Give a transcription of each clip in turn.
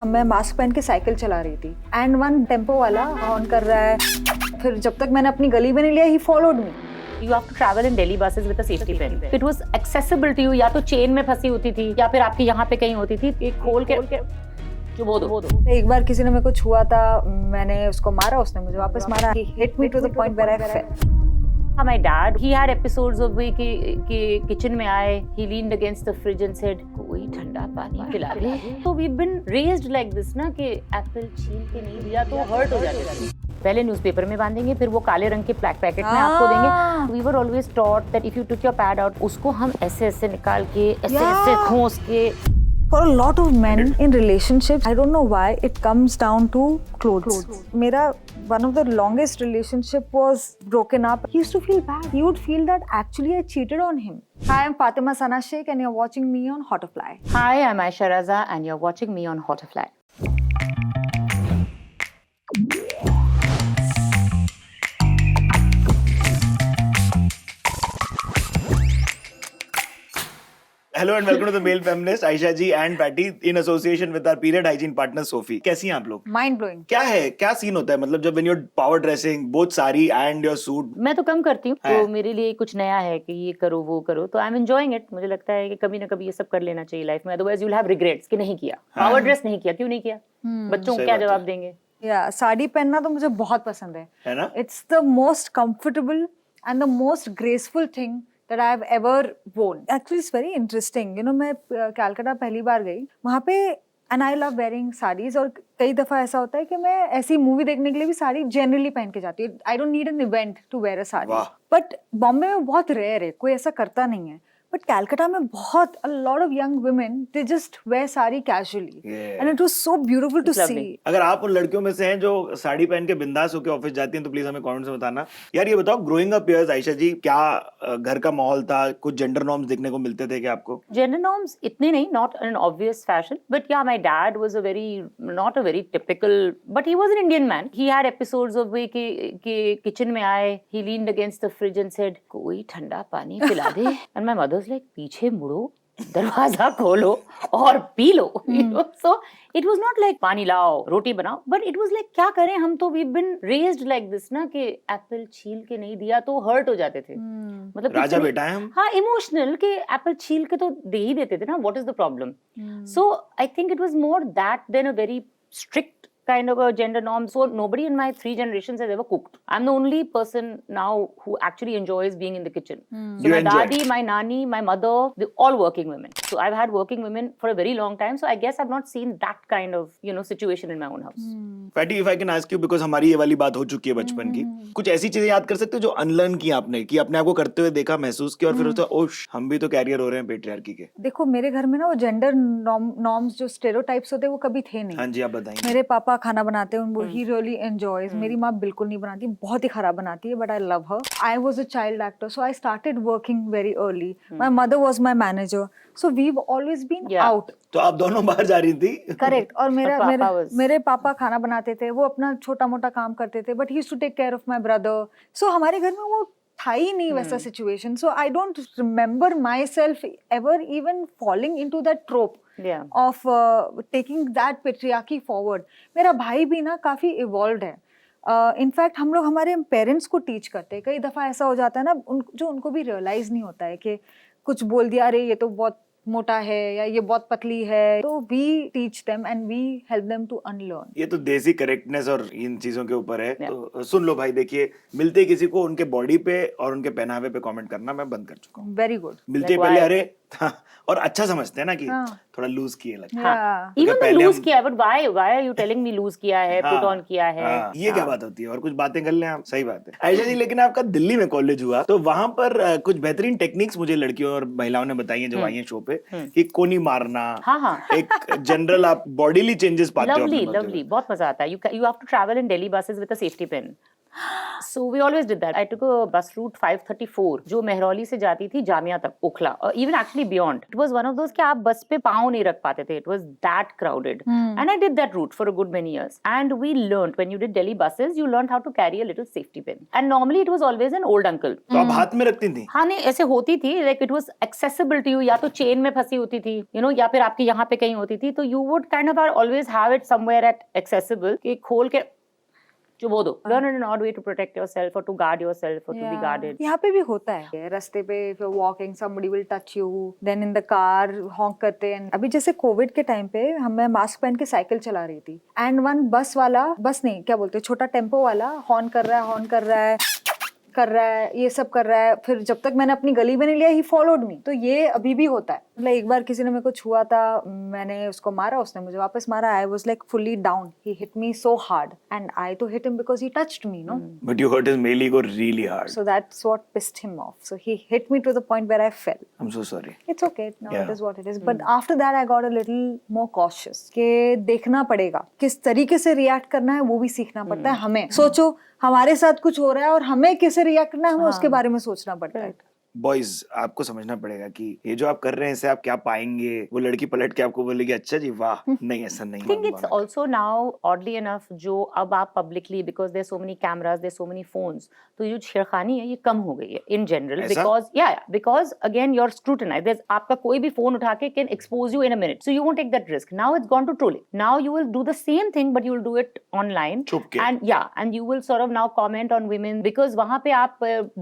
मैं मास्क पहन के साइकिल चला रही थी एंड वन टेम्पो वाला हॉर्न कर रहा है। फिर जब तक मैंने अपनी गली में नहीं लिया, he followed me. You have to travel in Delhi buses with a safety pin. It was accessible to you, या तो चेन में फंसी होती थी या फिर आपके यहाँ पे कहीं होती थी, एक खोल के चुबो दो। एक बार किसी ने मेरे को छुआ था, मैंने उसको मारा, उसने मुझे वापस मारा। He hit me to the point where I fell. My dad, he had episodes of way कि kitchen में आए, he leaned against the fridge and said, कोई ठंडा पानी पिला दे। So we've been raised like this ना कि एप्पल छील के नहीं दिया तो हर्ट हो जाते थे। पहले न्यूज़पेपर में बांधेंगे, फिर वो काले रंग के पैकेट में आपको देंगे। We were always taught that if you took your pad out, उसको हम ऐसे निकाल के, ऐसे खोस के। For a lot of men in relationships, I don't know why it comes down to clothes. मेरा one of the longest relationship was broken up. He used to feel bad. He would feel that actually I cheated on him. Hi, I'm Fatima Sana Sheikh and you're watching me on Hotterfly. Hi, I'm Aisha Raza and you're watching me on Hotterfly. Hello and welcome to the male feminist Ayesha ji and Patty in association with our period hygiene partner Sofy. कैसी हैं आप लोग? Mind blowing. क्या है, क्या scene होता है मतलब जब when you are power dressing both sari and your suit? मैं तो कम करती हूँ, तो मेरे लिए कुछ नया है कि ये करो वो करो, तो आई एम एंजॉयिंग इट। मुझे लगता है कि कभी ना कभी ये सब कर लेना चाहिए लाइफ में, otherwise you will have regrets कि नहीं किया, पावर ड्रेस नहीं किया, क्यों नहीं किया, बच्चों को क्या जवाब देंगे। साड़ी पहनना तो मुझे बहुत पसंद है ना? It's the most comfortable and the most graceful thing that I have ever worn. Actually, it's very interesting. You know, मैं कलकत्ता पहली बार गई वहाँ पे, and I love wearing sarees, और कई दफ़ा ऐसा होता है कि मैं ऐसी मूवी देखने के लिए भी साड़ी जनरली पहन के जाती हूँ. I don't need an event to wear a sari. But Bombay में बहुत रेयर है, कोई ऐसा करता नहीं है. But कलकत्ता में बहुत a lot of young women they just wear sari casually, and it was so beautiful to see. अगर आप उन लड़कियों में से हैं जो साड़ी पहन के बिंदास होकर ऑफिस जाती हैं तो प्लीज हमें कमेंट्स में बताना। यार ये बताओ, ग्रोइंग अप इयर्स आयशा जी, क्या घर का माहौल था? कुछ जेंडर नॉर्म्स देखने को मिलते थे क्या आपको? जेंडर नॉर्म्स इतने नहीं, not an obvious fashion, but yeah my dad was a very not a very typical, but he was an Indian man. He had episodes of way कि किचन में आए, he leaned against the fridge and said, कोई ठंडा पानी पिला दे। And my mother's like, पीछे मुड़ो, दरवाजा खोलो और पी लो। So it was not like पानी लाओ, रोटी बनाओ, but it was like क्या करें, हम तो we've been raised like this ना कि एप्पल छील के नहीं दिया तो हर्ट हो जाते थे। मतलब राजा बेटा है हम। हाँ, इमोशनल कि एप्पल छील के तो दे ही देते थे ना, what is the problem? So I think it was more that than a very strict kind of a gender norm. So nobody in my 3 generations has ever cooked. I'm the only person now who actually enjoys being in the kitchen. So You my enjoy? daddy, my nani, my mother, they're all working women. So I've had working women for a very long time. So I guess I've not seen that kind of, you know, situation in my own house. Fatty, if I can ask you, because हमारी ये वाली बात हो चुकी है बचपन की, कुछ ऐसी चीजें याद कर सकते हो जो अनलर्न की आपने, कि अपने आप को करते हुए देखा, महसूस किया और फिर होता ओश हम भी तो कैरियर हो रहे हैं पेट्रियार्की के? देखो, मेरे घर में ना वो जेंडर नॉर्म्स जो स्टेरियोटाइप्स होते हैं वो कभी थे नहीं। हाँ जी, आप बताइए। मेरे पापा खाना बनाते हैं, ही रियली एंजॉयज। मेरी माँ बिल्कुल नहीं बनाती, बहुत ही खराब बनाती है, but I love her. I was a child actor, so I started working very early. My mother was my manager, so we have always been out. तो आप दोनों बाहर जा रही थी? करेक्ट। और मेरे पापा खाना बनाते थे, वो अपना छोटा मोटा काम करते थे, but he used to take care of my brother. So हमारे घर में वो था ही नहीं वैसा situation. So I don't remember myself ever even falling into that trope of taking that patriarchy forward. मेरा भाई भी ना काफ़ी evolved है। इनफैक्ट हम लोग हमारे पेरेंट्स को टीच करते हैं। कई दफ़ा ऐसा हो जाता है ना, जो उनको भी रियलाइज़ नहीं होता है कि कुछ बोल दिया, अरे ये तो बहुत मोटा है या ये बहुत पतली है, तो we teach them and we help them to unlearn. ये तो देसी करेक्टनेस और इन चीजों के ऊपर है। तो सुन लो भाई, देखिए, मिलते किसी को उनके बॉडी पे और उनके पहनावे पे कमेंट करना मैं बंद कर चुका हूँ। Very good. मिलते पहले अरे और अच्छा समझते हैं ना कि थोड़ा लूज किए लगता है। हाँ, even लूज किया है, but why are you telling me lose किया है, पुट ऑन किया है? ये क्या बात होती है? और कुछ बातें कर लें आप, सही बात है। आयशा जी, लेकिन आपका दिल्ली में कॉलेज हुआ, तो वहां पर कुछ बेहतरीन टेक्निक्स मुझे लड़कियों और महिलाओं ने बताई हैं जो आई हैं शो पे, कि कोनी मारना, एक जनरल आप बॉडीली चेंजेस पाते हो। लवली, बहुत मजा आता है। You have to travel in Delhi buses with a safety pin. So we always did that. I took a bus route 534 जो मेहरौली से जाती थी जामिया तक, Okhla, or even actually beyond. It was one of those कि आप बस पे पाँव नहीं रख पाते थे. It was that crowded. And I did that route for a good many years. And we learned, when you did Delhi buses, you learned how to carry a little safety pin. And normally it was always an old uncle. तो आप हाथ में रखती थी? हाँ, नहीं ऐसे होती थी, like it was accessible to you, या तो चेन में फंसी होती थी, you know, या फिर आपकी यहाँ पे कहीं होती थी, तो you would kind of always have it somewhere at accessible कि खोल के चुबो दो. Learn an odd way to protect yourself or to guard yourself or to be guarded. यहाँ पे भी होता है, रास्ते पे if you're walking somebody will touch you, then in the car honk करते हैं. अभी जैसे कोविड के टाइम पे मैं मास्क पहन के साइकिल चला रही थी and one बस वाला, बस नहीं क्या बोलते हैं, छोटा टेम्पो वाला हॉर्न कर रहा है, ये सब कर रहा है. फिर जब तक मैंने अपनी गली में नहीं लिया, ही फॉलोड मी. तो ये अभी भी होता है. मतलब एक बार किसी ने मेरे को छुआ था, मैंने उसको मारा, उसने मुझे वापस मारा. I was like fully down. He hit me so hard and I तो hit him because he touched me, no. But you hurt his melee go really hard. So that's what pissed him off. So he hit me to the point where I fell. I'm so sorry. It's okay. No, it is what it is. But after that I got a little more cautious. कि देखना पड़ेगा किस तरीके से react करना है, वो भी सीखना पड़ता है हमें. सोचो हमारे साथ कुछ हो रहा है और हमें कैसे रिएक्ट करना है, हमें उसके बारे में सोचना पड़ता है. बॉयज आपको समझना पड़ेगा कि ये जो आप कर रहे हैं इससे आप क्या पाएंगे. वो लड़की पलट के आपको बोलेगी अच्छा जी वाह. नहीं, ऐसा नहीं. I think it's also now oddly enough जो अब आप publicly, because there's so many cameras, there's so many phones, तो ये छेड़खानी है ये कम हो गई है in general. Because again you're scrutinized. There's आपका कोई भी फोन उठा के can expose you in a minute, so you won't take that risk. Now it's gone to trolling. Now you will do the same thing but you will do it online. छुप के. And you will sort of now comment on women because वहाँ पे आप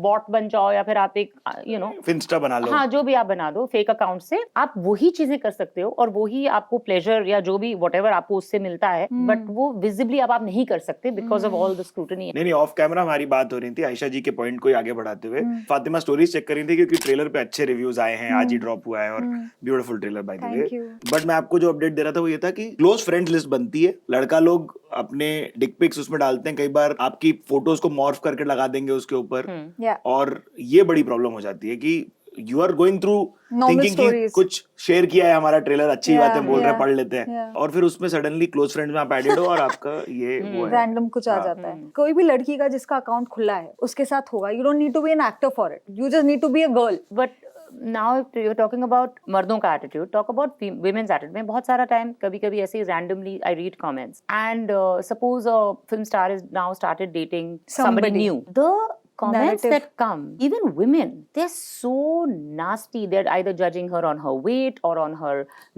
bot बन जाओ या फिर आप एक you know Finsta बना लो. हाँ, जो भी आप बना दो फेक अकाउंट से, आप वही चीजें कर सकते हो और वही आपको प्लेजर या जो भी व्हाटएवर आपको उससे मिलता है, बट वो विजिबली अब आप नहीं कर सकते because of all the scrutiny. नहीं, ऑफ कैमरा हमारी बात हो रही थी आयशा जी के पॉइंट को आगे बढ़ाते हुए. फातिमा स्टोरीज चेक कर रही थी क्योंकि ट्रेलर पे अच्छे रिव्यूज आए हैं, आज ही ड्रॉप हुआ है और beautiful trailer by the way. But मैं आपको जो अपडेट दे रहा था वो ये था कि क्लोज फ्रेंड्स लिस्ट बनती है, लड़का लोग अपने डिक पिक्स उसमें डालते हैं, कई बार आपकी फोटोज को मॉर्फ करके लगा देंगे उसके ऊपर, और ये बड़ी प्रॉब्लम हो जाती है कि you are going through thinking कि कुछ शेयर किया है हमारा ट्रेलर, अच्छी बातें बोल रहे हैं, पढ़ लेते हैं, और फिर उसमें सडनली क्लोज फ्रेंड्स में आप एडेड हो और आपका ये वो है रैंडम कुछ आ जाता है. कोई भी लड़की का जिसका अकाउंट खुला है उसके साथ होगा. You don't need to be an actor for it, you just need to be a girl. But now if you're talking about मर्दों का attitude, talk about women's attitude. मैं बहुत सारा time कभी-कभी ऐसे randomly I read comments and suppose a film star is now started dating somebody new. The comments that come, even women, they're so nasty. They're either judging her on her weight or on her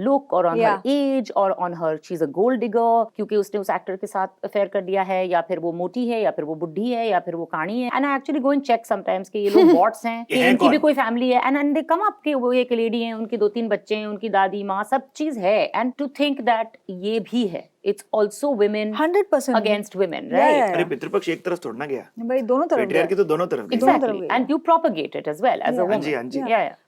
look or on her age or on her she's a gold digger क्योंकि उसने उस actor के साथ affair कर दिया है, या फिर वो मोटी है, या फिर वो बुढ़ी है, या फिर वो काणी है. And I actually go and check sometimes कि ये लोग bots हैं, कि इनकी भी कोई फैमिली है, and they come up कि वो एक लेडी है, उनकी 2-3 बच्चे हैं, उनकी दादी माँ सब चीज है, and to think that ये भी है. It's also women 100% against women, right? अरे पितृपक्ष एक तरफ थोड़ना गया भाई, दोनों तरफ पेट्रियार्की तो दोनों तरफ गया. Exactly. And you propagate it as well as a woman. हाँ जी.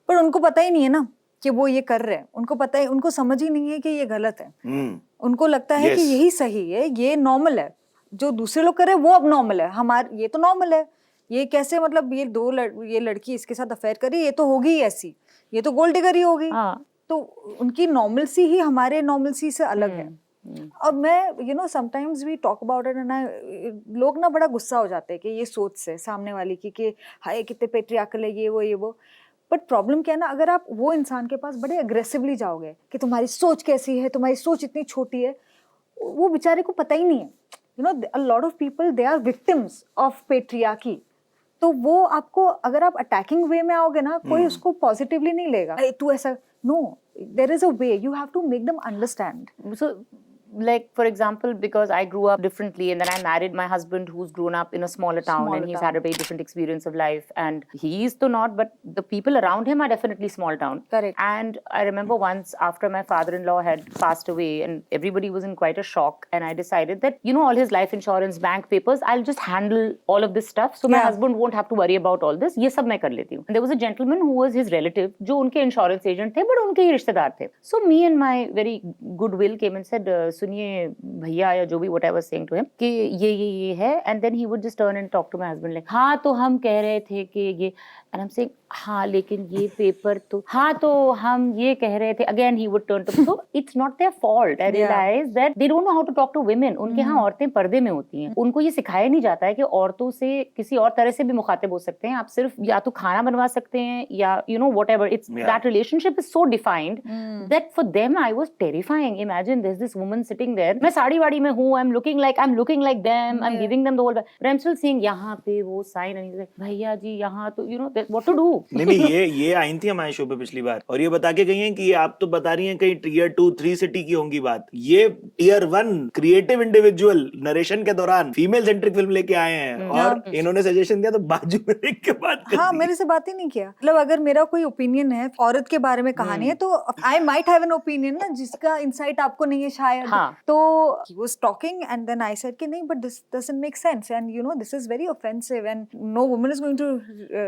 पर उनको पता ही नहीं है ना कि वो ये कर रहे हैं. उनको पता है, उनको समझ ही नहीं है कि ये गलत है. उनको लगता है कि यही सही है, ये नॉर्मल है. जो दूसरे लोग कर रहे हैं वो अब नॉर्मल है, हमारे ये तो नॉर्मल है. ये कैसे, मतलब ये लड़की इसके साथ अफेयर करी, ये तो होगी ही ऐसी, ये तो गोल्ड डिगर ही होगी. तो उनकी नॉर्मलसी ही हमारे नॉर्मलसी से अलग है. अब मैं sometimes we talk about it and लोग ना बड़ा गुस्सा हो जाते हैं कि ये सोच से सामने वाली की कि हाय कितने पेट्रियार्कल है ये वो. बट प्रॉब्लम क्या है ना, अगर आप वो इंसान के पास बड़े अग्रेसिवली जाओगे कि तुम्हारी सोच कैसी है, तुम्हारी सोच इतनी छोटी है, वो बेचारे को पता ही नहीं है. A lot of people they are victims of patriarchy. तो वो आपको, अगर आप अटैकिंग वे में आओगे ना, कोई उसको पॉजिटिवली नहीं लेगा. तू ऐसा, no, there is a way. You have to make them understand. So like for example, because I grew up differently and then I married my husband who's grown up in a smaller town and he's had a very different experience of life, and he's to not, but the people around him are definitely small town. Correct. And I remember once after my father-in-law had passed away and everybody was in quite a shock, and I decided that, you know, all his life insurance, bank papers, I'll just handle all of this stuff so my husband won't have to worry about all this. ये सब मैं कर लेती हूँ. And there was a gentleman who was his relative जो उनके insurance agent थे but उनके ही रिश्तेदार थे. So me and my very good will came and said, सुनिए भैया या जो भी what I was saying to him कि ये है, and then he would just turn and talk to my husband like हाँ तो हम कह रहे थे कि ये, एंड आई एम सेइंग हाँ लेकिन ये पेपर तो हाँ तो हम ये कह रहे थे, again he would turn to, so it's not their fault. I realize that they don't know how to talk to women. उनके यहाँ औरतें पर्दे में होती हैं, उनको ये सिखाया नहीं जाता है कि औरतों से किसी और तरह से भी मुखातिब हो सकते हैं। आप सिर्फ या तो खाना बनवा सकते हैं या you know whatever, it's that relationship is so defined that for them I was terrifying. Imagine there is this woman sitting there, मैं साड़ी वाड़ी में हूं, I am looking like them, I am giving them the whole, but I am still seeing यहाँ पे वो sign and like भैया जी यहाँ तो you know what to do. नहीं ये आई थी हमारे शो पे पिछली बार और ये बता के गई हैं कि आप तो बता रही हैं कहीं टियर 2 3 सिटी की होंगी बात, ये टियर 1 क्रिएटिव इंडिविजुअल नरेशन के दौरान फीमेल सेंट्रिक फिल्म लेके आए हैं और इन्होंने सजेशन दिया तो बाजू में देख के बात कर हाँ मेरे से बात ही नहीं किया। मतलब अगर मेरा कोई ओपिनियन है औरत के बारे में कहानी है तो I might have an opinion ना जिसका इंसाइट आपको नहीं है शायद। तो he was talking and then I said कि नहीं but this doesn't make sense and you know this is very offensive and no woman is going to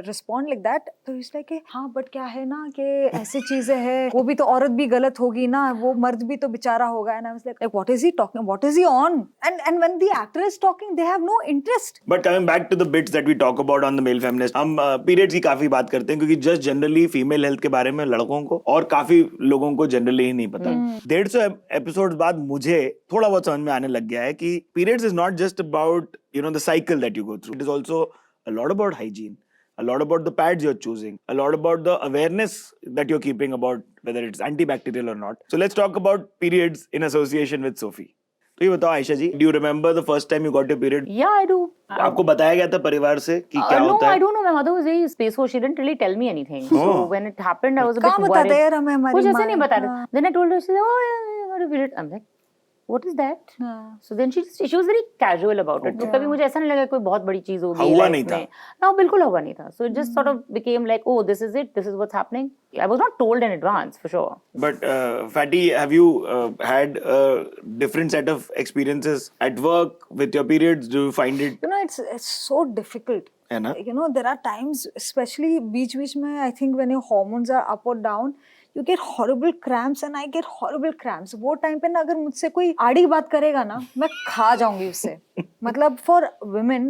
respond like that. तो इट्स लाइक हाँ but क्या है ना कि ऐसी चीजें हैं, वो भी तो औरत भी गलत होगी ना, वो मर्द भी तो बेचारा होगा। And I was like what is he talking, what is he on, and when the actor is talking they have no interest. But coming back to the bits that we talk about on the male feminist, हम periods की काफी बात करते हैं क्योंकि just generally female health के बारे में लड़कों को और काफी लोगों को जनरली ही नहीं पता। 150 एपिसोड्स बाद मुझे थोड़ा बहुत समझ में आने लग गया है कि periods is not just about you know the cycle that you go through, it is also a lot about hygiene, a lot about the pads you're choosing, a lot about the awareness that you're keeping about whether it's antibacterial or not. So let's talk about periods in association with Sophie. तो ये बताओ आयशा जी, do you remember the first time you got your period? Yeah, I do. आपको बताया गया था परिवार से कि क्या होता है? No, I don't know. My mother was very spaceful. She didn't really tell me anything. So when it happened, I was a bit worried. बताते यार हमें हमारी कुछ ऐसे नहीं बताते. Then I told her, she said, oh yeah, I got a period. I'm like, what is that? So then she was very casual about it. तो कभी मुझे ऐसा नहीं लगा कोई बहुत बड़ी चीज होगी हुआ नहीं था। No, बिल्कुल हुआ नहीं था. So it just sort of became like, oh, this is it. This is what's happening. I was not told in advance for sure. But Fatty, have you had a different set of experiences at work with your periods? Do you find it? You know, it's so difficult. है ना? You know, there are times, especially बीच में, I think when your hormones are up or down, you get horrible cramps and I get horrible cramps. वो time पे ना अगर मुझसे कोई आड़ी बात करेगा ना मैं खा जाऊंगी उससे। मतलब for women,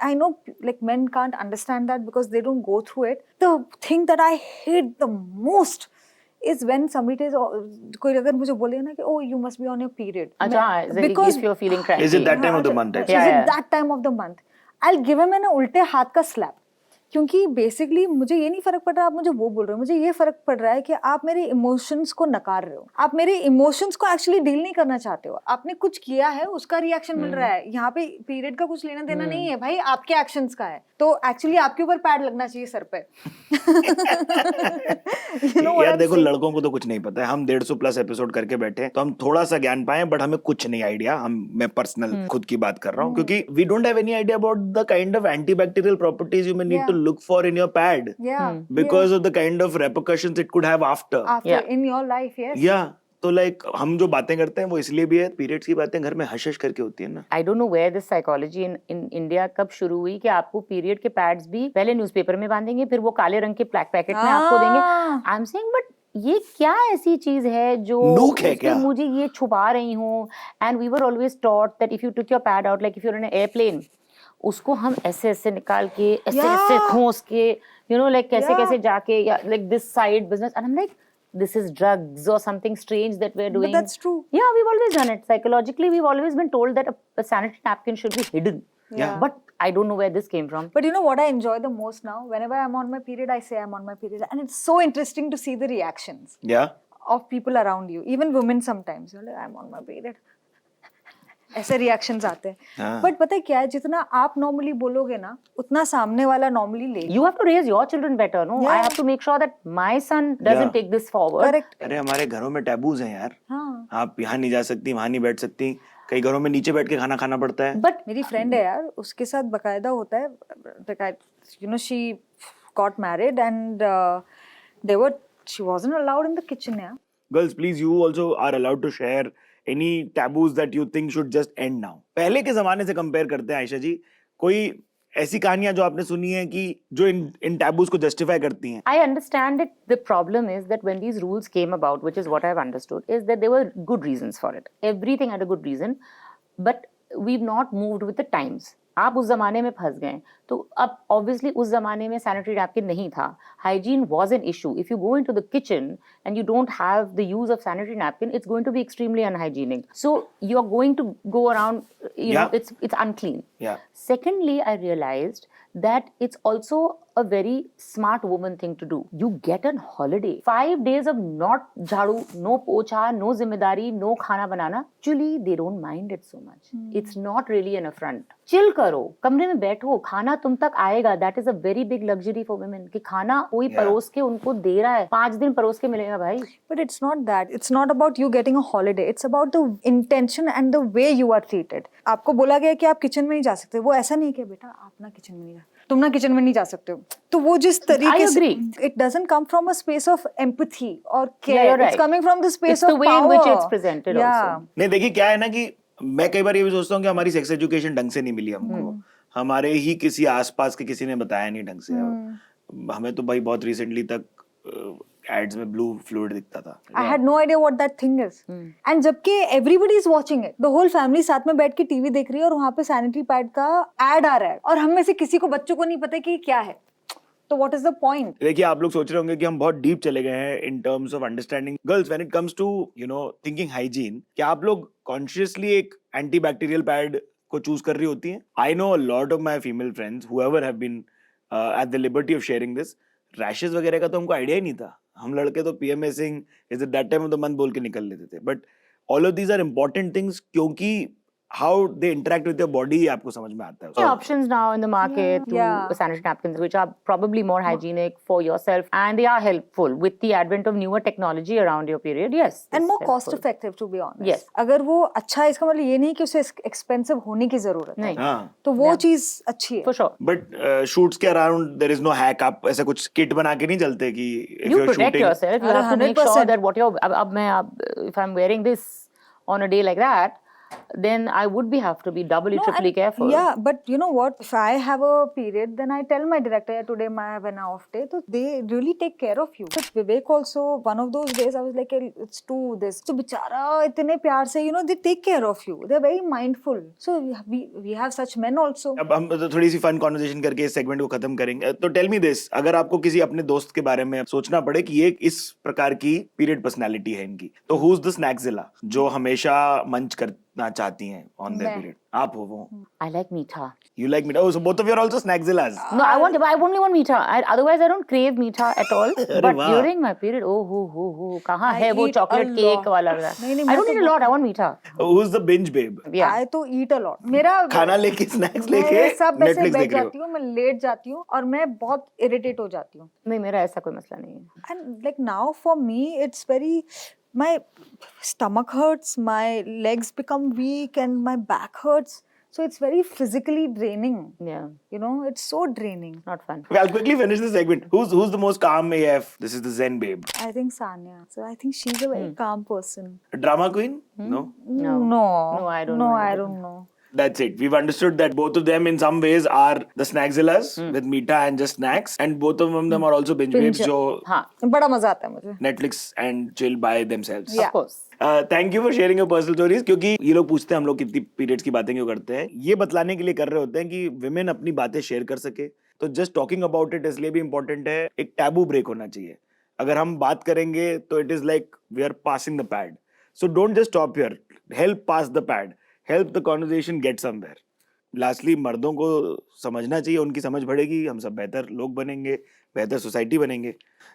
I know like men can't understand that because they don't go through it. The thing that I hate the most is when somebody says, कोई अगर मुझे बोले ना कि oh you must be on your period. अच्छा, because if you're feeling cranky. Is it that time of the month? Is it that time of the month? I'll give him an उल्टे हाथ का slap. क्योंकि basically मुझे ये नहीं फर्क पड़ रहा आप मुझे वो बोल रहे हो, मुझे ये फर्क पड़ रहा है कि आप मेरे इमोशंस को नकार रहे हो, आप मेरे इमोशंस को एक्चुअली डील नहीं करना चाहते हो, आपने कुछ किया है उसका रिएक्शन मिल रहा है। यहाँ पे पीरियड का कुछ लेना देना नहीं है भाई, आपके एक्शंस का है। तो एक्चुअली आपके ऊपर पैड लगना चाहिए सर पे। यार देखो लड़कों को तो कुछ नहीं पता है, हम 150+ एपिसोड करके बैठे तो हम थोड़ा सा ज्ञान पाए बट हमें कुछ नहीं आइडिया। मैं पर्सनल खुद की बात कर रहा हूँ क्योंकि we don't have any idea about the kind of antibacterial properties you may need to look for in your pad because of the kind of repercussions it could have after in your life. Yeah. तो like हम जो बातें करते हैं वो इसलिए भी है, पीरियड्स की बातें घर में हश हश करके होती है ना। I don't know where this psychology in India कब शुरू हुई कि आपको पीरियड के पैड्स भी पहले न्यूज़पेपर में बांधेंगे फिर वो काले रंग के ब्लैक पैकेट में आपको देंगे। आई एम सेइंग बट ये क्या ऐसी चीज है जो मुझे ये छुपा रही हूँ। And we were always taught that if you took your pad out like if you are in an airplane, उसको हम ऐसे ऐसे निकाल के ऐसे खोस के यू नो लाइक कैसे कैसे जाके या like this side business. And I am like this is drugs or something strange that we're doing. But that's true. Yeah, we've always done it. Psychologically, we've always been told that a sanitary napkin should be hidden. Yeah. But I don't know where this came from. But you know what I enjoy the most now? Whenever I'm on my period, I say I'm on my period. And it's so interesting to see the reactions of people around you. Even women sometimes. You're like, I'm on my period. ऐसे reactions आते हैं। But पता है क्या है, जितना आप normally बोलोगे ना उतना सामने वाला नॉर्मली लेगा। You have to raise your children better, no? I have to make sure that my son doesn't take this forward. Correct. अरे हमारे घरों में टैबूज हैं यार। आप यहाँ नहीं जा सकती, वहाँ नहीं बैठ सकती, कई घरों में नीचे बैठ के खाना खाना पड़ता है। बट मेरी फ्रेंड है यार, उसके साथ बकायदा होता है, you know, she got married and she wasn't allowed in the kitchen. Yeah. Girls, please, you also are allowed to share any taboos that you think should just end now. पहले के जमाने से कंपेयर करते हैं आयशा जी, कोई ऐसी कहानियां जो आपने सुनी है कि जो इन टैबूज को जस्टिफाई करती हैं? I understand it. The problem is that when these rules came about, which is what I've understood, is that there were good reasons for it. Everything had a good reason, but we've not moved with the times. आप उस जमाने में फंस गए तो अब obviously उस जमाने में सैनिटरी नैपकिन नहीं था. Hygiene was an issue. If you go into the kitchen and you don't have the use of sanitary napkin, it's going to be extremely unhygienic. So you are going to go around, you know, it's unclean. Yeah. Secondly, I realized that it's also a very smart woman thing to do. You get on holiday. 5 days of not jhadu, no pocha, no zimmedari, no khana banana. Actually, they don't mind it so much. It's not really an affront. Chill करो, कमरे में बैठो, खाना तुम तक आएगा. That is a very big luxury for women. कि खाना कोई परोस के उनको दे रहा है. 5 दिन परोस के मिलेगा भाई. But it's not that. It's not about you getting a holiday. It's about the intention and the way you are treated. आपको बोला गया कि आप किचन में नहीं जा सकते. वो ऐसा नहीं कि बेटा आप ना किचन में नहीं जा, तुम ना किचन में नहीं जा सकते हो. तो वो जिस तरीके से, it doesn't come from a space of empathy or care. Yeah, right. It's coming from the space it's of the way power. in which it's presented also. नहीं देखिए क्या है ना कि मैं कई बार ये भी सोचता हूँ कि हमारी सेक्स एजुकेशन ढंग से नहीं मिली हमको. हमारे ही किसी आसपास के किसी ने बताया नहीं ढंग से. हमें तो भाई बहुत रिसेंटली तक एड्स में ब्लू फ्लूइड दिखता था. I had no idea what that thing is. And जबकि everybody is watching it, the whole family साथ में बैठ के टीवी देख रही है और वहाँ पे सैनिटरी पैड का एड आ रहा है और हम में से किसी को, बच्चों को नहीं पता कि क्या है. तो what is the point? देखिए आप लोग सोच रहे होंगे कि हम बहुत डीप चले गए हैं in terms of understanding girls when it comes to you know thinking hygiene. क्या आप लोग consciously एक antibacterial pad को चूज कर रही होती हैं? I know a lot of my female friends whoever have been at the liberty of sharing this. Rashes वगैरह का तो हमको आइडिया ही नहीं था. हम लड़के तो PMSing is it that time of the month बोल के निकल लेते थे. But all of these are important things क्योंकि how they interact with your body आपको समझ में आता है. There are options now in the market to sanitary napkins which are probably more hygienic for yourself and they are helpful with the advent of newer technology around your period. Yes. And more cost effective to be honest. Yes. अगर वो अच्छा है इसका मतलब ये नहीं कि उसे एक्सपेंसिव होने की जरूरत है. हाँ. तो वो चीज अच्छी है. For sure. But shoots के around there is no hack. आप ऐसा कुछ kit बना के नहीं चलते कि if You you're protect shooting. yourself. You have to make 100%. sure that what you're if I'm wearing this on a day like that, then I would have to be doubly, triply careful. Yeah, but you know what? If I have a period, then I tell my director, yeah, today I have an off day. So they really take care of you. But Vivek also, one of those days, I was like, it's too this. So बेचारा इतने प्यार से, you know, they take care of you. They're very mindful. So we have such men also. अब हम तो थोड़ी सी fun conversation करके इस सेगमेंट को खत्म करेंगे. तो टेल मी दिस, अगर आपको किसी अपने दोस्त के बारे में सोचना पड़े कि ये इस प्रकार की पीरियड पर्सनालिटी है इनकी, तो हु इज द स्नैक्सजिला जो हमेशा मंच करना चाहती हैं ऑन देयर पीरियड? आप हो वो. I like meetha. You like meetha? Oh, so both of you are also snackzillas. No, I only want meetha. Otherwise, I don't crave meetha at all. But वाह. during my period, oh, कहाँ I है वो eat chocolate a cake lot. वाला? नहीं, I don't मैं eat तो a lot. I want meetha. Who's the binge babe? Yeah. I तो eat a lot. मेरा खाना लेके स्नैक्स लेके मैं सब ऐसे नेटफ्लिक्स बैठ देख रही हो. जाती हूँ, मैं लेट जाती हूँ और मैं बहुत इरिटेट हो जाती हूँ. नहीं, मेरा ऐसा कोई मसला नहीं है. And like now for me, it's very, my stomach hurts, my legs become weak and my back hurts. So it's very physically draining. Yeah, You know, it's so draining. not fun. Okay, I'll quickly finish this segment. Who's the most calm AF? This is the Zen babe. I think Sanya. So I think she's a very calm person. A drama queen? No. No. No, I don't No, know I anything. don't know. That's it. We've understood that both of them in some ways are the snackzillas with meeta and just snacks, and both of them are also binge babes जो हाँ, बड़ा मजा आता है मुझे. Netflix and chill by themselves. Yeah. of course. Thank you for sharing your personal stories. क्योंकि ये लोग पूछते हैं हम लोग कितनी पीरियड्स की बातें क्यों करते हैं, ये बतलाने के लिए कर रहे होते हैं कि विमेन अपनी बातें शेयर कर सके. तो जस्ट टॉकिंग अबाउट इट इसलिए भी इंपॉर्टेंट है. एक टैबू ब्रेक होना चाहिए. अगर हम बात करेंगे तो it is like we are passing the pad. So don't just stop here. Help pass the pad. Help the conversation get somewhere. Lastly मर्दों को समझना चाहिए, उनकी समझ बढ़ेगी, हम सब बेहतर लोग बनेंगे, बेहतर सोसाइटी बनेंगे.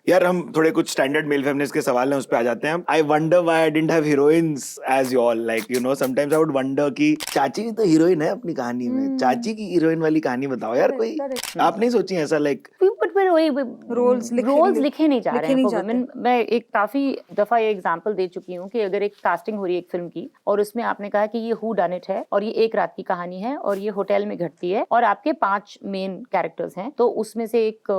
यार हम थोड़े कुछ स्टैंडर्ड मेल फेमिनिस्ट के सवाल हैं उस पे आ जाते हैं. I wonder why I didn't have heroines as you all. Like you know sometimes I would wonder कि चाची भी तो हीरोइन है अपनी कहानी में. चाची की हीरोइन वाली कहानी बताओ यार कोई. आप नहीं सोची ऐसा लाइक But फिर वही Roles लिखे नहीं जा रहे हैं for जाते. women. मैं एक काफी दफा ये एग्जांपल दे चुकी हूँ कि अगर एक कास्टिंग हो रही है एक फिल्म की और उसमें आपने कहा कि ये हु डन इट है और ये एक रात की कहानी है और ये होटल में घटती है और आपके 5 मेन कैरेक्टर्स हैं, तो उसमें से एक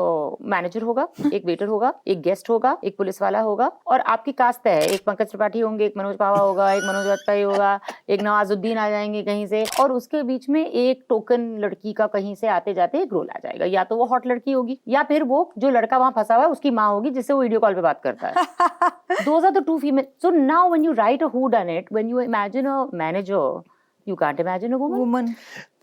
मैनेजर होगा, एक वेटर होगा, एक गेस्ट होगा, एक पुलिस वाला होगा, और आपकी कास्ट तय है, एक पंकज त्रिपाठी होंगे, एक मनोज पावा होगा, एक मनोज वाजपेयी होगा, एक नवाजुद्दीन आ जाएंगे कहीं से, और उसके बीच में एक टोकन लड़की का कहीं से आते जाते एक रोल आ जाएगा। या तो वो हॉट लड़की होगी, या फिर वो जो लड़का वहां फंसा हुआ है उसकी माँ होगी, जिससे वो वीडियो कॉल पे बात करता है। Those are the two female. So now when you write a whodunit, when you imagine a manager, you can't imagine a woman.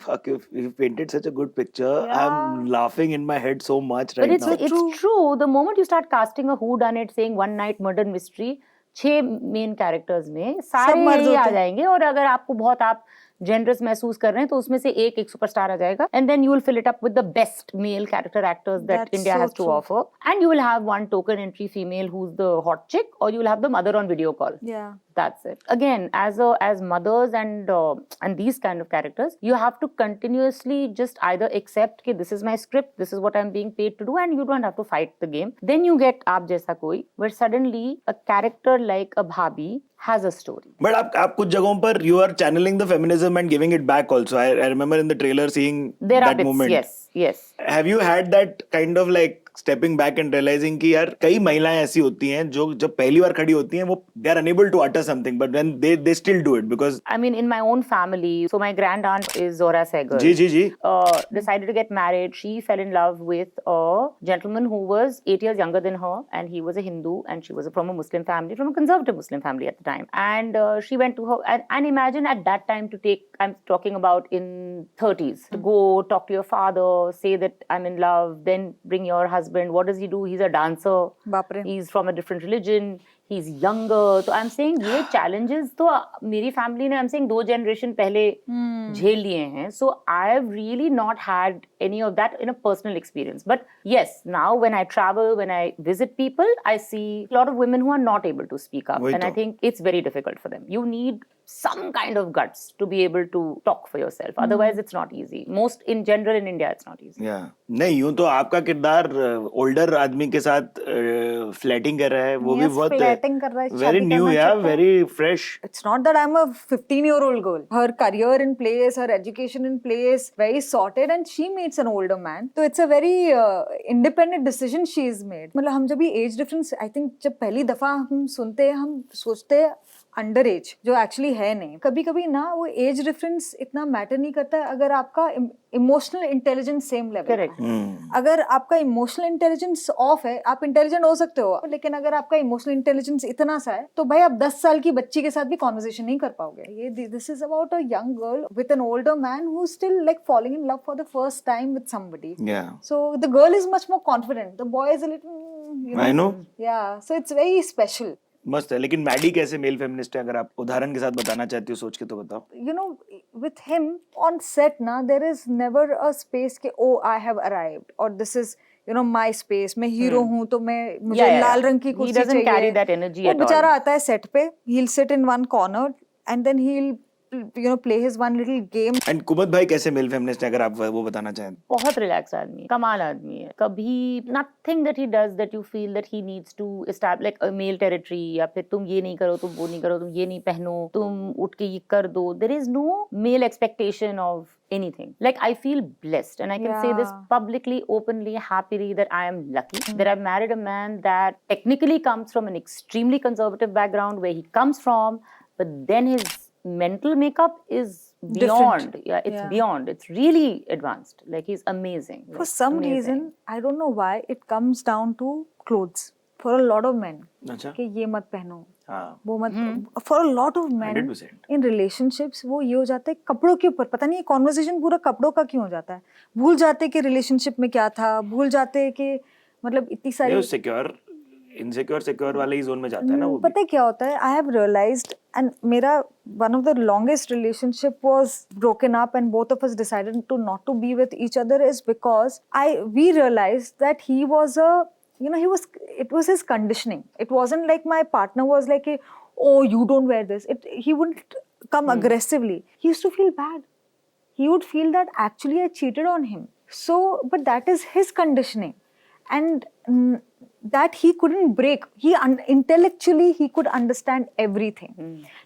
Fuck, you painted such a good picture. I'm laughing in my head so much right But it's now. it's true. The moment you start casting a whodunit, saying one night murder mystery, 6 main characters में सारे यही आ जाएंगे, और अगर आपको बहुत आप generous महसूस कर रहे हैं तो उसमें से एक सुपरस्टार आ जाएगा, and then you will fill it up with the best male character actors that India has to offer, and you will have one token entry female who is the hot chick, और you will have the mother on video call. That's it. Again, as mothers and these kind of characters, you have to continuously just either accept कि this is my script, this is what I'm being paid to do, and you don't have to fight the game. Then you get आप जैसा कोई, where suddenly a character like a Bhabhi has a story. But आप कुछ जगहों पर you are channeling the feminism and giving it back also. I remember in the trailer seeing there that are bits, moment. Yes. Have you had that kind of like stepping back and realizing कि यार कई महिलाएं ऐसी होती हैं जो जब पहली बार खड़ी होती हैं वो they are unable to utter something, but when they still do it because I mean in my own family, so my grand aunt is Zora Sehgal. Ji decided to get married. She fell in love with a gentleman who was 8 years younger than her, and he was a Hindu and she was from a Muslim family, from a conservative Muslim family at the time, and she went to her and imagine at that time to take, I'm talking about in 30s, to go talk to your father, say that I'm in love, then bring your husband. What does he do? He's a dancer. He's from a different religion. He's younger. So I'm saying ये challenges तो मेरी family ने I'm saying 2 generation पहले झेल लिए हैं. So I've really not had any of that in a personal experience. But yes, now when I travel, when I visit people, I see a lot of women who are not able to speak up, and I think it's very difficult for them. You need some kind of guts to be able to talk for yourself. Otherwise, it's not easy. Most in general in India, it's not easy. Yeah. नहीं यूं तो आपका किरदार older आदमी के साथ फ्लैटिंग कर रहा है, वो भी बहुत flirting कर रहा है, very शादी new, करना yeah, चाहता है. very fresh. It's not that I'm a 15-year-old girl. Her career in place, her education in place, very sorted, and she meets an older man. So it's a very independent decision she's made. मतलब हम जब भी age difference, I think जब पहली दफा हम सुनते हैं, हम सोचते हैं अंडर एज, जो एक्चुअली है नहीं. कभी कभी ना वो एज डिफरेंस इतना मैटर नहीं करता है अगर आपका इमोशनल इंटेलिजेंस सेम लेवल है. अगर आपका इमोशनल इंटेलिजेंस ऑफ है, आप इंटेलिजेंट हो सकते हो, लेकिन अगर आपका इमोशनल इंटेलिजेंस इतना सा है तो भाई आप 10 साल की बच्ची के साथ भी कॉन्वर्सेशन नहीं कर पाओगे. ये this is about a young girl with an older man who still like falling in love for the first time with somebody. So the girl is much more confident, the boy is a little, I know. Yeah, so it's very special. मस्त है. लेकिन Maddie कैसे mail feminist है, अगर आप उदाहरण के साथ बताना चाहती हो सोच के तो बताओ. You know, with him on set ना, there is never a space के oh I have arrived or this is you know my space, मैं हीरो हूँ तो मैं मुझे लाल रंग की कुर्सी चाहिए. He doesn't carry that energy at all. वो बेचारा आता है सेट पे, he'll sit in one corner and then he'll play his one little game. And कुमत भाई कैसे मेल फेमिनिस्ट है, अगर आप वो बताना चाहें. बहुत रिलैक्स आदमी है, कमाल आदमी है. कभी nothing that he does that you feel that he needs to establish like a male territory, या फिर तुम ये नहीं करो, तुम वो नहीं करो, तुम ये नहीं पहनो, तुम उठ के ये कर दो. There is no male expectation of anything. Like I feel blessed, and I can say this publicly, openly, happily, that I am lucky that I've married a man that technically comes from an extremely conservative background where he comes from, but then his mental makeup is beyond. It's beyond. It's really advanced. Like he's amazing. For some reason, I don't know why, it comes down to clothes. For a lot of men, कि ये मत पहनो, वो मत. For a lot of men 100%. in relationships, वो ये हो जाता है कपड़ों के ऊपर. पता नहीं ये कॉन्वर्सेशन पूरा कपड़ों का क्यों हो जाता है. भूल जाते कि रिलेशनशिप में क्या था, भूल जाते कि मतलब इतनी सारी इनसिक्योर वाले ही जोन में जाता है ना वो. पता है क्या होता है, आई हैव रियलाइज्ड, एंड मेरा one of the longest relationship was broken up and both of us decided to not to be with each other is because we realized that he was a it was his conditioning. It wasn't like my partner was like, oh, you don't wear this. He wouldn't come aggressively. He used to feel bad. He would feel that actually I cheated on him. So, but that is his conditioning. And that he couldn't break. Intellectually, he could understand everything.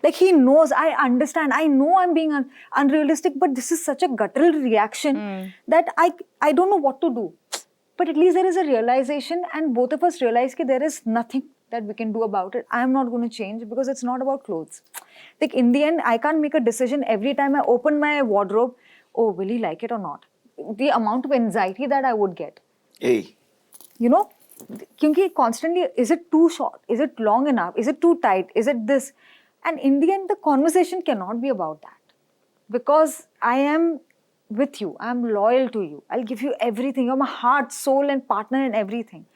Like he knows, I understand, I know I'm being unrealistic, but this is such a guttural reaction that I don't know what to do. but at least there is a realization, and both of us realize that there is nothing that we can do about it. I am not going to change because it's not about clothes. Like in the end, I can't make a decision every time I open my wardrobe. Oh, will he like it or not? The amount of anxiety that I would get. Hey. You know, क्योंकि constantly, is it too short? Is it long enough? Is it too tight? Is it this? And in the end, the conversation cannot be about that. Because I am with you. I am loyal to you. I'll give you everything. You're my heart, soul and partner and everything.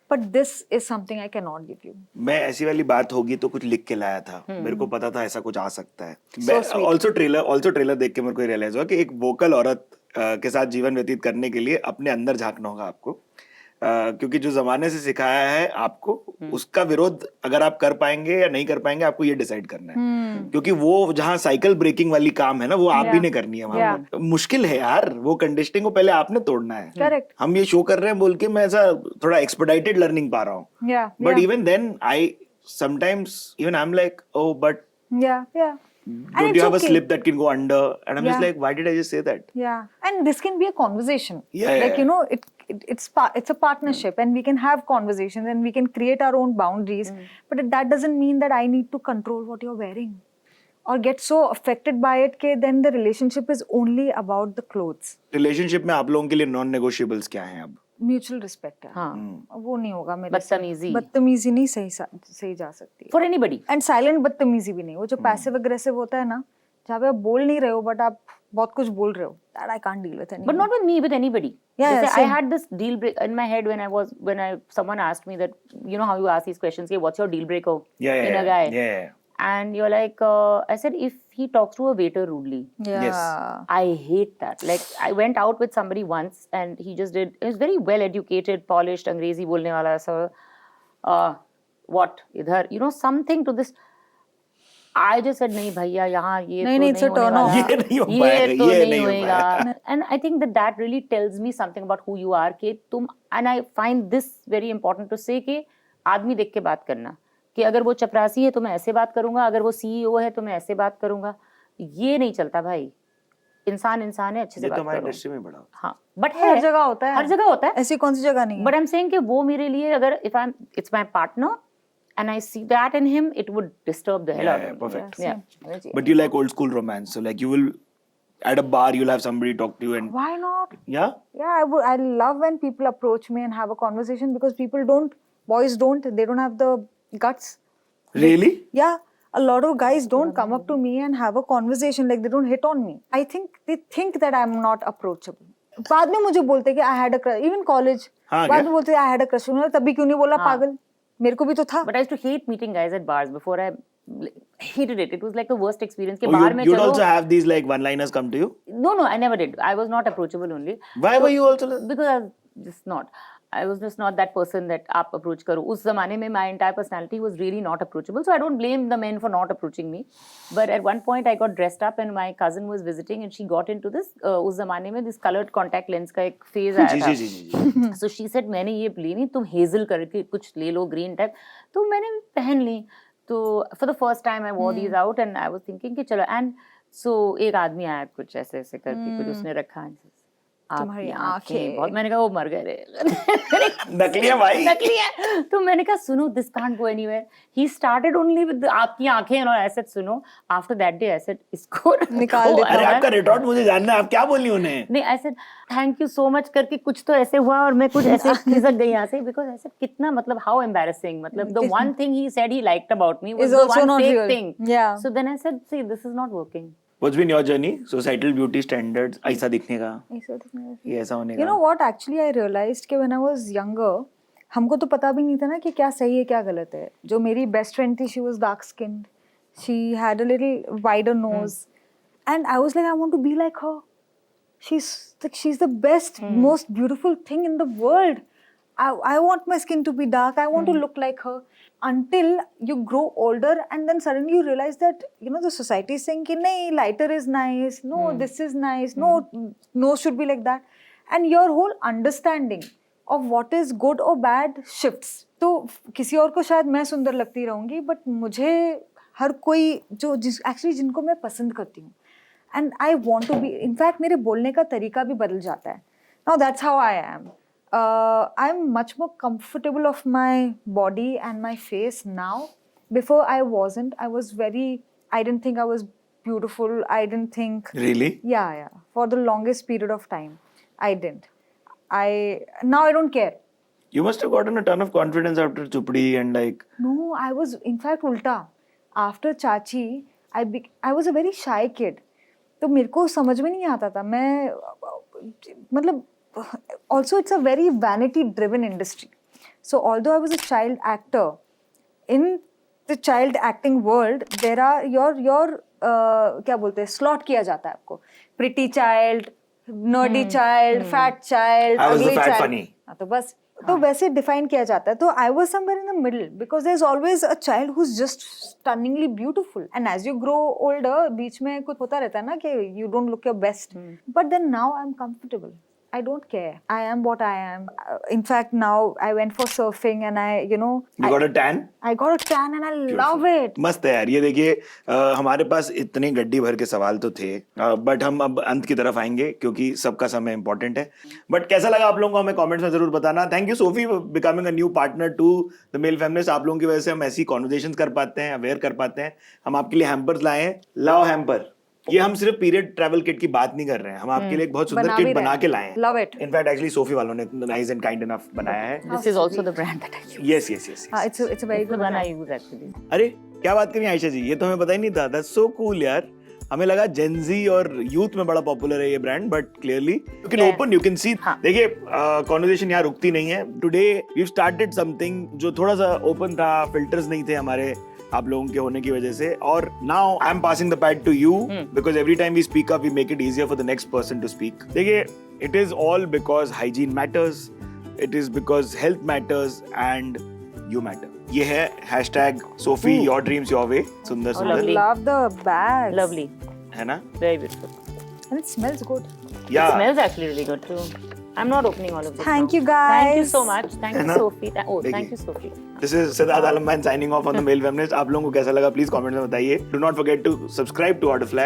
But this is something I cannot give you. मैं ऐसी वाली बात होगी तो कुछ लिख के लाया था, मेरे को पता था ऐसा कुछ आ सकता है. So sweet. ऑल्सो ट्रेलर देख के मेरे को रियलाइज हुआ कि एक वोकल औरत के साथ जीवन व्यतीत करने के लिए अपने अंदर झांकना होगा आपको, क्योंकि जो जमाने से सिखाया है आपको, उसका विरोध अगर आप कर पाएंगे या नहीं कर पाएंगे आपको ये डिसाइड करना है. क्योंकि वो जहाँ साइकिल ब्रेकिंग वाली काम है ना, वो आप भी नहीं करनी है वहां पर. मुश्किल है यार, वो कंडीशनिंग को पहले आपने तोड़ना है. Correct. हम ये शो कर रहे हैं बोल के मैं ऐसा थोड़ा एक्सपेडाइटेड लर्निंग पा रहा हूँ. But even then, I sometimes even I'm like, oh, but don't you have a slip that can go under? And I'm just like, why did I just say that? Yeah, and this can be a conversation. Yeah, like yeah. you know, it's a partnership, and we can have conversations, and we can create our own boundaries. But that doesn't mean that I need to control what you're wearing, or get so affected by it that then the relationship is only about the clothes. Relationship में आप लोगों के लिए non-negotiables क्या हैं अब? Mutual respect है. हाँ. वो नहीं होगा मेरे से. बदतमीजी नहीं सही जा सकती. For anybody. एंड साइलेंट बदतमीजी भी नहीं. वो जो पैसिव अग्रेसिव होता है ना, जहाँ पे आप बोल नहीं रहे हो बट आप बहुत कुछ बोल रहे हो, that I can't deal with anymore. But not with me, with anybody. Yeah, I had this deal break in my head when someone asked me that, you know how you ask these questions, hey, what's your deal breaker in a guy? Yeah. And you're like, I said, if he talks to a waiter rudely. Yeah. Yes. I hate that. Like, I went out with somebody once and he just did, he was very well educated, polished, Angrezi bolne wala aisa. What? Idhar, you know, something to this. I just said, नहीं भैया यहाँ ये तो नहीं होने वाला. ये नहीं हो ये पाएगा, तो ये नहीं नहीं हो होएगा. And I think that really tells me something about who you are. कि तुम, and I find this very important to say कि आदमी देख के बात करना. कि अगर वो चपरासी है तो मैं ऐसे बात करूंगा, अगर वो सीईओ है तो मैं ऐसे बात करूंगा. ये नहीं चलता भाई. इंसान है, अच्छे से बात करो. ये तो हमारी इंडस्ट्री में बड़ा. हाँ, बट हर जगह होता है. हर जगह होता है. ऐसी कौन सी जगह नहीं है. बट आई एम सेइंग कि वो मेरे लिए अगर it's my partner and I see that in him, it would disturb the hell out of me. Perfect. Yeah. But you like old school romance, so like you will at a bar you'll have somebody talk to you and. Why not? Yeah. Yeah, I love when people approach me and have a conversation, because boys don't, they don't have the guts. Really? Yeah. A lot of guys don't come up to me and have a conversation, like they don't hit on me. I think they think that I'm not approachable. बाद में मुझे बोलते कि I had a crush, even college. बाद में बोलते I had a crush. उन्होंने तभी क्यों नहीं बोला पागल? मेरे को भी तो था. But I used to hate meeting guys at bars before. I hated it. It was like the worst experience. कि बार में you'd चलो. also have these like one-liners come to you? No, I never did. I was not approachable only. Why were you also? Because I was just not that person that आप approach करो. उस ज़माने में my entire personality was really not approachable. So I don't blame the men for not approaching me. But at one point I got dressed up and my cousin was visiting and she got into this उस ज़माने में this colored contact lens का एक phase आया था. जी. So she said मैंने ये ली नहीं, तुम hazel करके कुछ ले लो green type. तो मैंने पहन ली. तो for the first time I wore these out and I was thinking कि चलो, and so एक आदमी आया कुछ ऐसे करके कुछ उसने रखा. तुम्हारी आंखें बहुत, मैंने कहा वो मर गए रे. नकली है भाई. नकली है. तो मैंने कहा सुनो, this can't go anywhere. He started only with आपकी आंखें और I said सुनो. After that day I said इसको निकाल देता. अरे आपका रिटॉर्ट मुझे जानना है, आप क्या बोली उन्हें? नहीं, I said thank you so much करके कुछ तो ऐसे हुआ और मैं कुछ ऐसे खिसक गई यहाँ से, because I said कितना, मतलब how embarrassing, मतलब the one thing he said he liked about me was the one fake thing. Yeah. So then I said, see, this is not working. What's been your journey? Societal beauty standards, ऐसा दिखने का, ये ऐसा होने का. You know what? Actually, I realized कि when I was younger, हमको तो पता भी नहीं था ना कि क्या सही है क्या गलत है. जो मेरी best friend थी, she was dark skinned. She had a little wider nose, and I was like, I want to be like her. She's the best, most beautiful thing in the world. I want my skin to be dark. I want to look like her. Until you grow older and then suddenly you realize that, you know, the society is saying कि नहीं, lighter is nice, no, this is nice, no, nose should be like that. And your whole understanding of what is good or bad shifts. तो किसी और को शायद मैं सुंदर लगती रहूँगी, but मुझे हर कोई actually जिनको मैं पसंद करती हूँ. And I want to be, in fact मेरे बोलने का तरीका भी बदल जाता है. Now that's how I am. I'm much more comfortable of my body and my face now. Before I wasn't. I didn't think I was beautiful. I didn't think. Really? Yeah. For the longest period of time, I didn't. Now I don't care. You must have gotten a ton of confidence after Chupdi and like. No, I was in fact ulta. After Chachi, I was a very shy kid. तो मेरे को समझ में नहीं आता था मैं मतलब also it's a very vanity driven industry. So although I was a child actor, in the child acting world there are your क्या बोलते हैं slot किया जाता है आपको pretty child, nerdy child, fat child, I was the ugly fat child. funny. तो बस तो वैसे डिफाइन किया जाता है तो I was somewhere in the middle because there is always a child who is just stunningly beautiful and as you grow older बीच में कुछ होता रहता है ना कि you don't look your best but then now I am comfortable I don't care. I am what I am. In fact, now I went for surfing and You got a tan? I got a tan and I love it. मस्त है यार ये देखिए हमारे पास इतने गड्डी भर के सवाल तो थे बट हम अब अंत की तरफ आएंगे क्योंकि सबका समय इंपॉर्टेंट है बट कैसा लगा आप लोगों को हमें कमेंट्स में जरूर बताना thank you Sofy becoming a new partner to the male feminist आप लोगों की वजह से हम ऐसी कॉन्वर्सेशंस कर पाते हैं अवेयर कर पाते हैं हम आपके लिए हैम्पर्स लाए हैं लव हैम्पर ये हम सिर्फ पीरियड ट्रैवल किट की बात नहीं कर रहे हैं हम आपके लिए एक बहुत सुंदर किट बना के लाए हैं love it in fact actually Sophie वालों ने नाइस एंड काइंड इनफ बनाया है This is also the brand that I use. Yes it's a very The good one I brand. use actually. अरे क्या बात करी आयशा जी ये तो हमें पता ही नहीं था दैट्स सो कूल यार हमें लगा जेंजी और यूथ में बड़ा पॉपुलर है ये brand but clearly you can open you can see देखिए कॉन्वर्सेशन यहाँ रुकती नहीं है टुडे वी स्टार्टेड समथिंग जो थोड़ा सा ओपन था फिल्टर्स नहीं थे हमारे आप लोगों के होने की वजह से और now I am passing the pad to you because every time we speak up we make it easier for the next person to speak देखिए it is all because hygiene matters it is because health matters and you matter ये है hashtag Sofy your dreams your way सुंदर I सुंदर love the bag. Lovely. है ना Very beautiful. And it smells good. या It smells actually really good too. I'm not opening all of this. Thank now. you, guys. Thank you so much. Thank you, ना? Sophie. Oh, देखिए। thank you, Sophie. This is Siddharth Alamban signing off on the Male Feminist. आप लोगों को कैसा लगा please comment में बताइए. Do not forget to subscribe to Artifly.